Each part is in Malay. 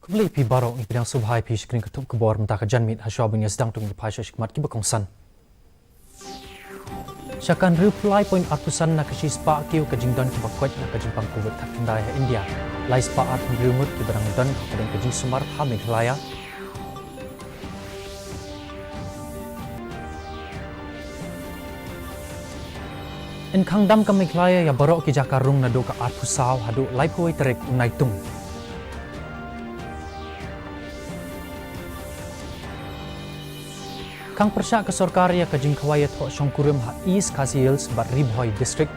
Kembali pi barok ni bidang subhai pi skrin ketuk kebor mentah ke janmit hasyabnya sedang tunggu pasha shikmat ki bakongsan. Syakan reply point atusan nak kesi spa kiu ke jingdon ki bakwat nak ke jimpang covid kat kendai India. Lai spa at berumut ki barang don kepada ke jing sumar ha Meghalaya. In kangdam ke Meghalaya ya barok ki jakarung nado ke at pusau hadu lai puai terek unai tung. Kang persyak ke sorkaria ke jingkawaya thok syongkurim ha East Khasi Hills bat Ribhoi District.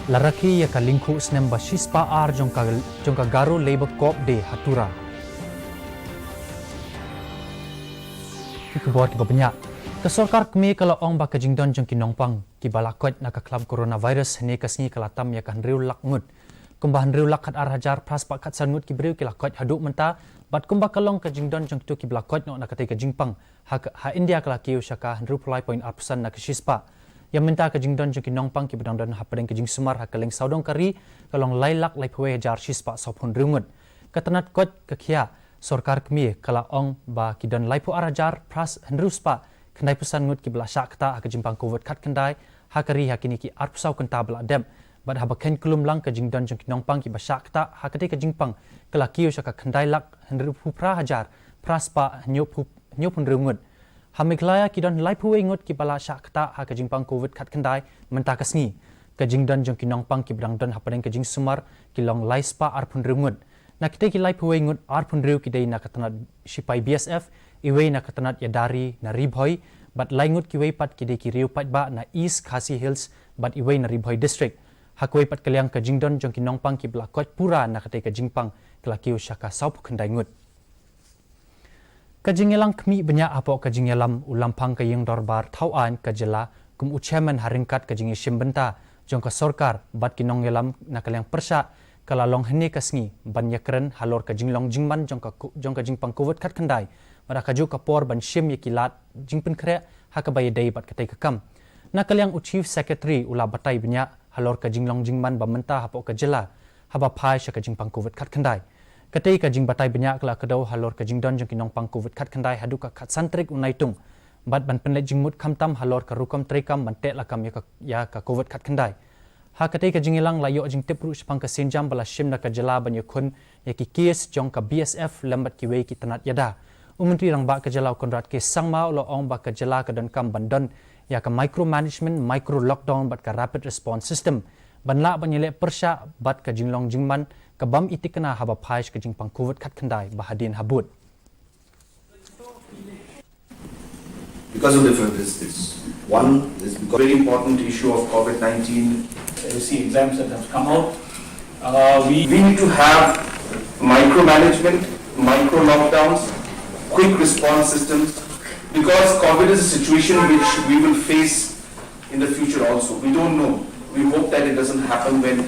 Laraki ya ka lingku snem ba shispa ar jongka Garo Labour Corp de Hatura. Ikubor ki banyak. Ke sorkar kemi kalau ong ba ke jingdon jong ki nongpang ki balakot na ka club coronavirus ne kasni kalatam ya kan riu lakngut. Kumbahan riu lakat arhajar pras pakat sanut ki beriu ki lakot haduk menta bat kumba kalong ke jingdon jong tu ki balakot no nak ke jingpang ha India kalakiu syaka 1.8% nak shispa yang menta ke jingdon jong ki nongpang ki bedang don ha pedeng ke jing sumar ha keleng saudong kari kalong lailak lai pwe hajar shispa sopun riungut ketenat kot ke kia sorkar kemi kala ong ba ki don lai pu arhajar pras hendruspa kendai pesan ngut ki belasyak kata ha ke jimpang covid kat kendai ha kari ha kini ki arpsau kenta beladem bad habaken kulum lang ke jingdon jong kinongpang ki basyak ta hakate ke jingpang kelakiu syaka khandai lak hendru phupra hajar praspa nyopun rungut ha Meghalaya ki don lai phuwe ngut ki bala syakta ha ke jingpang covid khat khandai menta kasni ke jingdon jong kinongpang ki bradang don hapadeng ke jing sumar ki long lai spa arpun rungut nakite ki lai phuwe ngut arpun riu ki dei nakatanat sipai BSF iwe nakatanat yadari na Ribhoi bat lai ngut ki we pat ki dei ki riu pat ba na East Khasi Hills bat iwe na Ribhoi District hakoi pat kaliang ke jingdon jong kinongpang ki blakot pura nak kate ke jingpang kelakiu syaka saup kendai ngut ke jingelang kemi banyak apa ke jingelam ulampang ke yeng dorbar tauan ke jela kum uchairman haringkat ke jingi shimbenta jong ke sorkar bat kinong yelam nak kaliang persya kala long hene kasngi ban yakren halor ke jinglong jingman jong ke jingpang covid kat kendai mara kaju ke por ban shim yakilat jingpen kre ha ke bayadai bat kate ke kam nak kaliang chief secretary ula batai banyak halor ke jinglong jingman ba mentah hapo ke jela haba phai sha ke jingpang covid khat khandai katei ka jing batai banyak kala kedau halor ke jingdon jong kinong pang covid khat khandai hadu ka khat santrik unaitung bat ban penle jingmut khamtam halor ka rukom trikam ban te lakam ya ka covid khat khandai ha katei ka jingilang layo jing tepru spang ka senjam bala shim na ka jela ban yakun ya ki kes jong ka BSF lambat ki we ki tanat yada umentri rang ba ka jela konrat ke sangma lo ong ba ka jela ka don kam bandon ya ka micro management micro lockdown bat ka rapid response system banla banyele persya bat ka jinglong jingman ka bam itikna haba phaish ka jingpang covid khat khandai bahadin habut because of different reasons. One is because very important issue of COVID-19. You see exams that have come out. We need to have micromanagement, micro lockdowns, quick response systems. Because COVID is a situation which we will face in the future also. We don't know. We hope that it doesn't happen when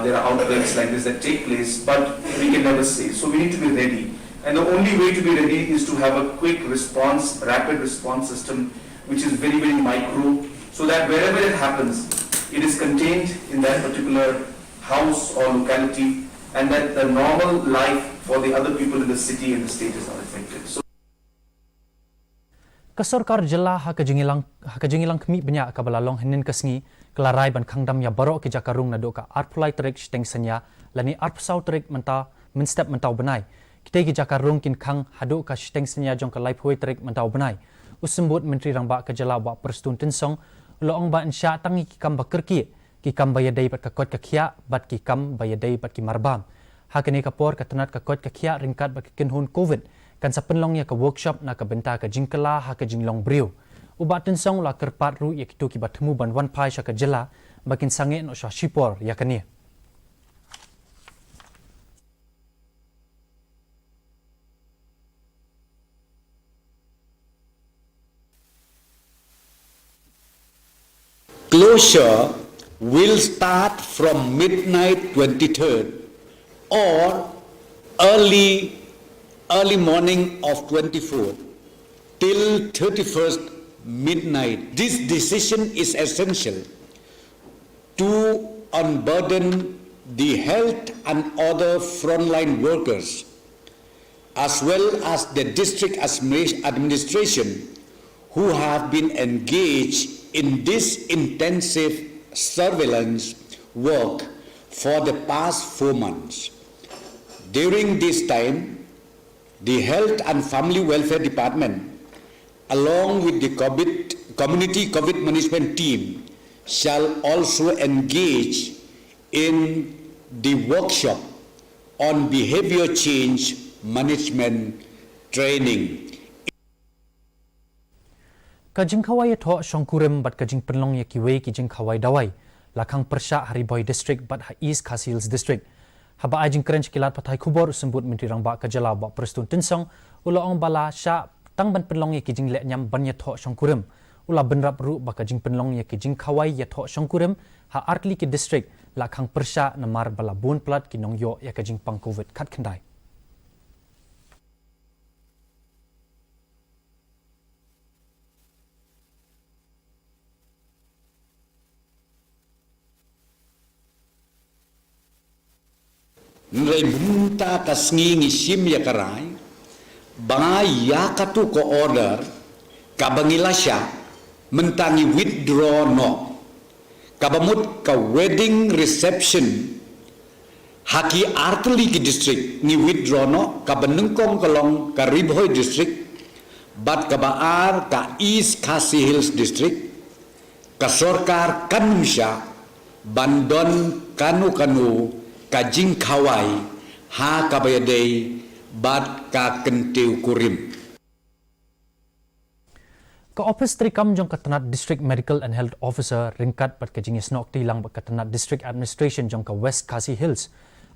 there are outbreaks like this that take place, but we can never say. So we need to be ready. And the only way to be ready is to have a quick response, rapid response system, which is very, very micro, so that wherever it happens, it is contained in that particular house or locality, and that the normal life for the other people in the city and the state is not affected. So kesorkar jela ha ke jingilang kemi banyak ka balalong henin kasngi kelarai ban kangdam ya barok ke jakarung na doka arpulai trek steng senya lani arpsau trek menta menstep mentau benai kita ke jakarung kin kang hadu ka steng senya jong ka lai phui trek mentau benai usembut menteri rang ba ke jela ba perstun tensong lo ong ba insya tangi ki kam bakerki ki kam bayadai bat ka kot ka khia bat ki kam bayadai bat ki marbam ha kene ka por ka tanat ka kot ka khia ringkat bat kin hun covid kan sa penlong ya ka workshop na ka benta ka jingkala ha ka jinglong briu ubat tensong la kerpat ru ya kitu ki batemu ban wan pai sha ka jela bakin sange no sha shipor ya kani Closure will start from midnight 23rd or early morning of 24th till 31st midnight. This decision is essential to unburden the health and other frontline workers, as well as the district administration who have been engaged in this intensive surveillance work for the past 4 months. During this time, the Health and Family Welfare Department, along with the Community COVID Management Team, shall also engage in the workshop on behavior change management training. Kajing kawai tho shongkurem bat kajing penlong ya kiwe kijing kawai dawai lakang persya Hariboy district bat ha East Khasi Hills district. Haba ajing keren kilat patai kubor sembut menteri rang ba kajala ba perstun tensong ula ong bala sya tang ban penlong ya kijing le nyam ban ya tho shongkurem ula benrap ru ba kajing penlong ya kijing kawai ya tho shongkurem ha Artli ki district lakang persya namar bala bun plat kinong yo ya kajing pang covid khat khandai. Nrai bunta kasngi ngisim ya karai, banga ya katu ko order, kabangilasya, mentangi withdraw no, kabamut ka wedding reception, haki Artli ki district ni withdraw no, kabanengkong kalong ka Hariboy district, bat kabaar ka East Khasi Hills district, ka Sorkar kanumsya, bandon kanu kajing kawai ha kabayadei bat ka kentiu kurim. Ka Office Trikam jong katanat District Medical and Health Officer ringkat bat kajing isnok tilang bat katanat District Administration jong ka West Khasi Hills.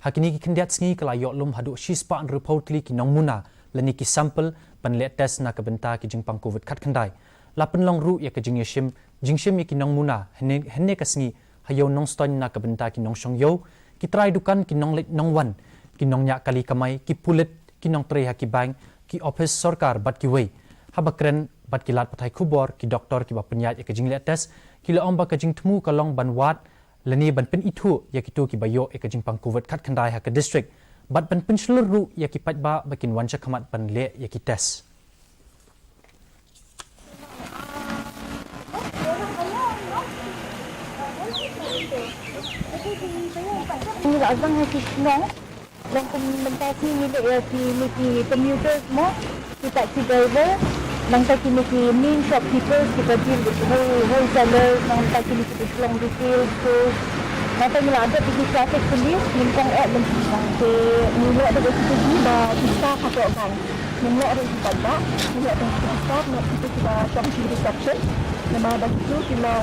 Hakini ki kendiat sngi kala yoklum hadu shispa an reportli ki nong muna lani ki sampel pan le test na kabenta ki jing pang covid khat khandai. Lapan long ru ya kajing yashim jingshim ki nong muna henne kasngi hayo nong ston na kabenta ki nong shong yo ki try dukan ki nong let nong wan ki nong nya kali kamai ki pulit ki nong tray ha ki bang ki office sarkar bat ki wei habakren bat ki lat pathai khubor ki doktor ki ba penyat ya kajing le test ki la ong ba kajing thmu kalong ban wat lani ban pen itu ya ki tu ki bayo e kajing pang covid khat khandai ha ka district bat ban pen shlur ru ya ki pat ba bakin wancha khamat ban le ya ki test. Ini azang hati senang dan komentasi milik si commuter semua si taxi driver dan taxi ni shopkeepers kita deal with wholesaler dan taxi ni kita long retail stores nanti mula ada pergi traffic police lingkong dan si mulai ada bersetuju dah kita katakan mulai ada kita tak mulai ada kita nak kita shop reception nama bagi tu kita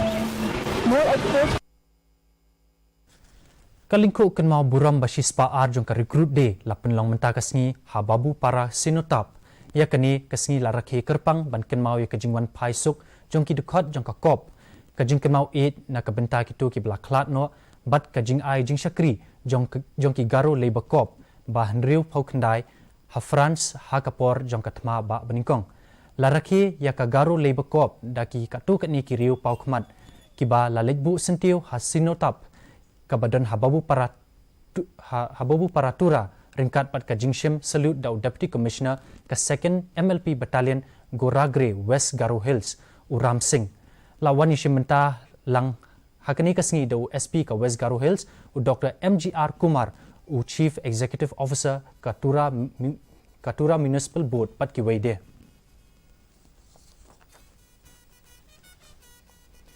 more expert Kalingko kan mau buram basispa arjong ka recruit day lapen long menta kasngi hababu para sinotap ya kani kasngi larakhe kerpang ban kan mau ya kajingwan paisuk jong ki dukhat jong ka kop kajing kan mau it na ka benta ki tu ki blaklat no bat kajing ai jing shakri jong ki garo labor cop ba hanriu phau khandai ha France ha kapor jong ka thma ba beningkong larakhe ya ka garo labor cop daki ka tu ka ni ki riu pau khmat ki ba lalejbu sentiu ha sinotap kabadan hababu paratura ringkat pat ka jingshim salute dau deputy commissioner ka 2nd MLP battalion Goragre West Garo Hills Uram Singh lawan yishimenta lang hakani kasngi dau SP ka West Garo Hills u Dr MGR Kumar u chief executive officer Katura municipal board pat ki waide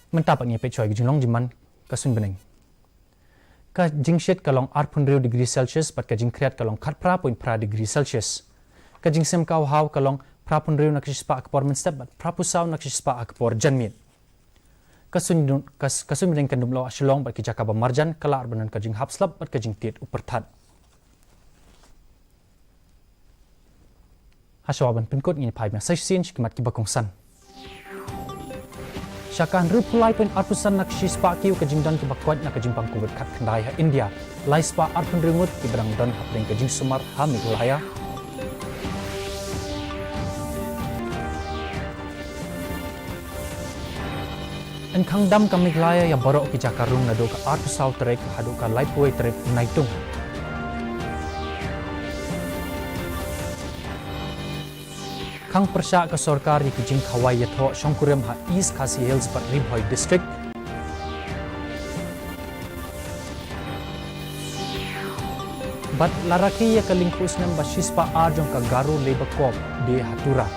mentap ngi pe choi jinglong jiman kasun beneng ka jingshet kalong 8.0 degree Celsius pat ka jingkriat kalong 4.0 degree Celsius ka jingsem kaw haw kalong 4.0 nakispa akpor menstep bat prapusaw nakispa akpor janmit kasun den kandum law asilong bat ki jakaba marjan kala arbanan ka jing hapslap bat ka jingtit uperthat hasawaban pinkot ngin pai na session kimat ki bakongsan Syakan rupulai pen arpusan nak shispa kiu kajing don ki bakwat nak kajing pang kubet kat kandai ha India. Lai spa arpun ringut ki berang don hapring kajing sumar ha Meghalaya. Engkang dam kami glaya yang borok ki jakarung na do ka artu sau trek hadu ka laipoi trek naitung. Kang persya ka sorkar ki jing khawai yatho shongkurem ha East Khasi Hills but Ribhoi district. But laraki ya ka lingkus nam basispa arjong ka garu labor corp de hatura.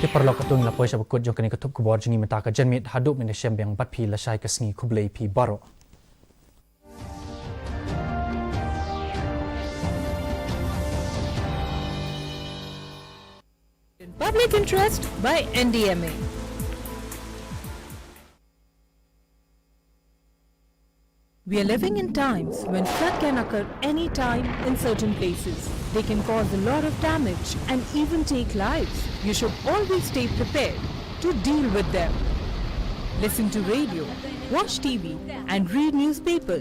Ti perlo katung lapoi sa bakut jong kani katup ko bor jingi mata ka janmit hadup min shem yang bat phi la shai ka sngi khublei phi baro. Public interest by NDMA. We are living in times when flood can occur any time in certain places. They can cause a lot of damage and even take lives. You should always stay prepared to deal with them. Listen to radio, watch TV and read newspapers.